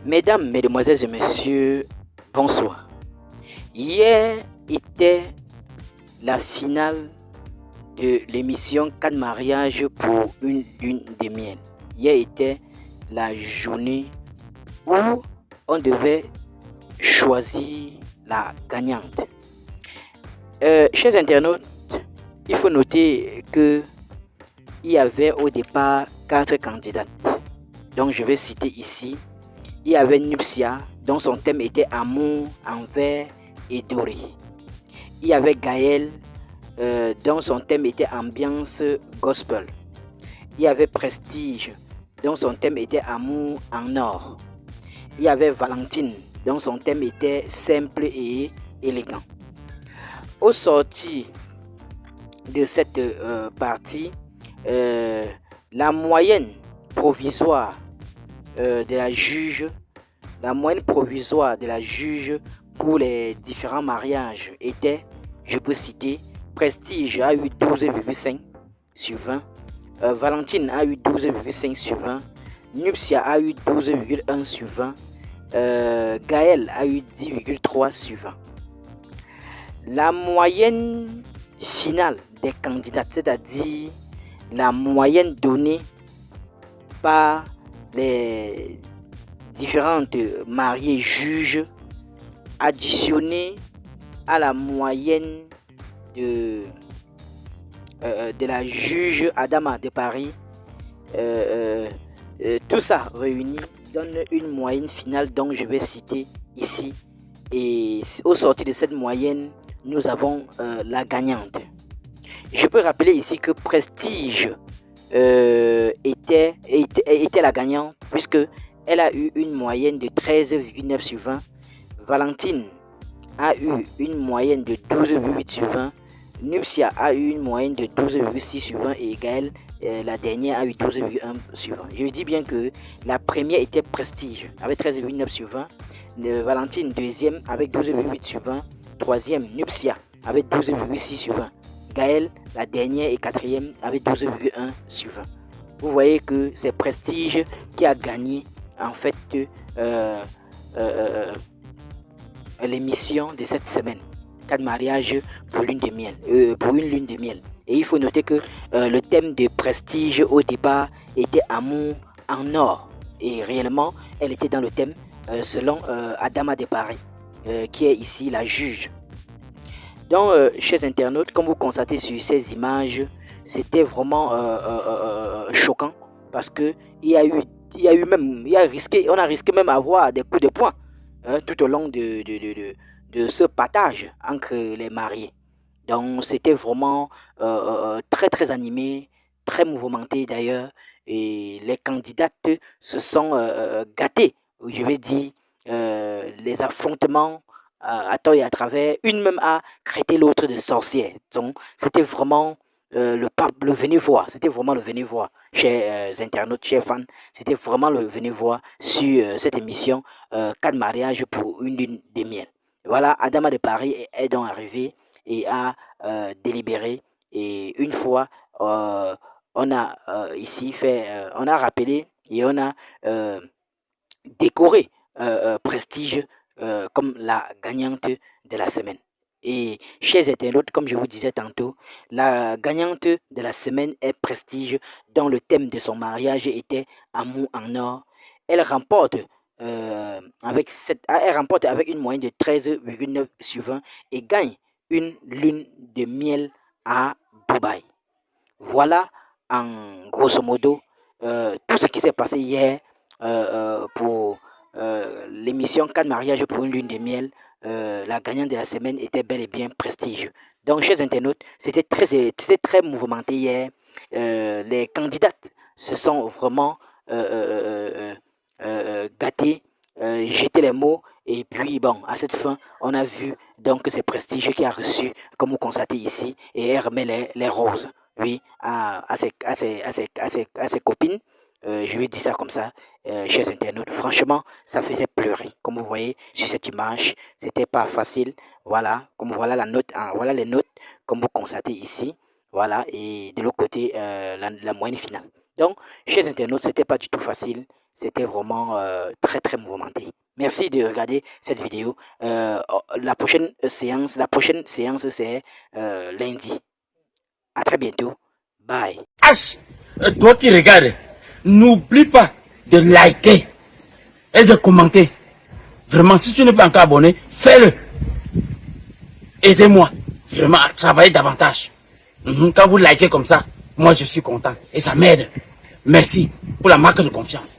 Mesdames, Mesdemoiselles et Messieurs, bonsoir. Hier était la finale de l'émission 4 mariages pour une lune de miel. Hier était la journée où on devait choisir la gagnante. Chers internautes, il faut noter que il y avait au départ 4 candidates. Donc je vais citer ici. Il y avait Nupsia, dont son thème était amour en vert et doré. Il y avait Gaël, dont son thème était ambiance gospel. Il y avait Prestige, dont son thème était amour en or. Il y avait Valentine, dont son thème était simple et élégant. Au sorti de cette partie, la moyenne provisoire de la juge, pour les différents mariages était, je peux citer, Prestige a eu 12,5 sur 20, Valentine a eu 12,5 sur 20, Nupsia a eu 12,1 sur 20, Gaël a eu 10,3 sur 20. La moyenne finale des candidats, c'est-à-dire la moyenne donnée par les différentes mariées juges additionnée à la moyenne de la juge Adama de Paris, tout ça réuni donne une moyenne finale dont je vais citer ici. Et au sortir de cette moyenne, nous avons la gagnante. Je peux rappeler ici que Prestige était la gagnante puisque elle a eu une moyenne de 13,9 sur 20. Valentine a eu une moyenne de 12,8 sur 20. Nupsia a eu une moyenne de 12,6 sur 20 et Gaël, la dernière, a eu 12,1 sur 20. Je dis bien que la première était Prestige avec 13,9 sur 20. Valentine, deuxième, avec 12,8 sur 20. Troisième, Nupsia avec 12,6 sur 20. Gaël, la dernière et quatrième, avec 12,1 sur 20. Vous voyez que c'est Prestige qui a gagné en fait l'émission de cette semaine. 4 mariages pour une lune de miel. Et il faut noter que le thème de Prestige au départ était amour en or. Et réellement, elle était dans le thème selon Adama de Paris, qui est ici la juge. Donc, chers internautes, comme vous constatez sur ces images, c'était vraiment choquant parce que on a risqué même avoir des coups de poing tout au long de ce partage entre les mariés. Donc, c'était vraiment très très animé, très mouvementé d'ailleurs, et les candidates se sont gâtées. Je vais dire les affrontements à tort et à travers. Une même a traité l'autre de sorcière. Donc, c'était vraiment le venez voir. C'était vraiment le venez voir, chers internautes, chers fans. C'était vraiment le venez voir sur cette émission 4 mariages pour une lune de miel. Voilà, Adama de Paris est donc arrivé et a délibéré. Et une fois, on a ici fait, on a rappelé et on a décoré Prestige comme la gagnante de la semaine. Et chers internautes, comme je vous disais tantôt, la gagnante de la semaine est Prestige, dont le thème de son mariage était Amour en or. Elle remporte, elle remporte avec une moyenne de 13,9 sur 20 et gagne une lune de miel à Dubaï. Voilà en grosso modo tout ce qui s'est passé hier pour l'émission 4 mariages pour une lune de miel. La gagnante de la semaine était bel et bien Prestige. Donc, chers internautes, c'était très mouvementé hier. Les candidates se sont vraiment gâtées, jeté les mots. Et puis, bon, à cette fin, on a vu donc que c'est Prestige qui a reçu, comme vous constatez ici, et elle remet les roses, oui, à ses copines. Je vais dire ça comme ça, chers internautes. Franchement, ça faisait pleurer. Comme vous voyez sur cette image, c'était pas facile. Voilà, comme voilà la note, voilà les notes, comme vous constatez ici. Voilà, et de l'autre côté, la moyenne finale. Donc, chers internautes, c'était pas du tout facile. c'était vraiment très très mouvementé. Merci de regarder cette vidéo. La prochaine séance, c'est lundi. À très bientôt. Bye. H, toi qui regardes, n'oublie pas de liker et de commenter. Vraiment, si tu n'es pas encore abonné, fais-le. Aidez-moi vraiment à travailler davantage. Quand vous likez comme ça, moi je suis content et ça m'aide. Merci pour la marque de confiance.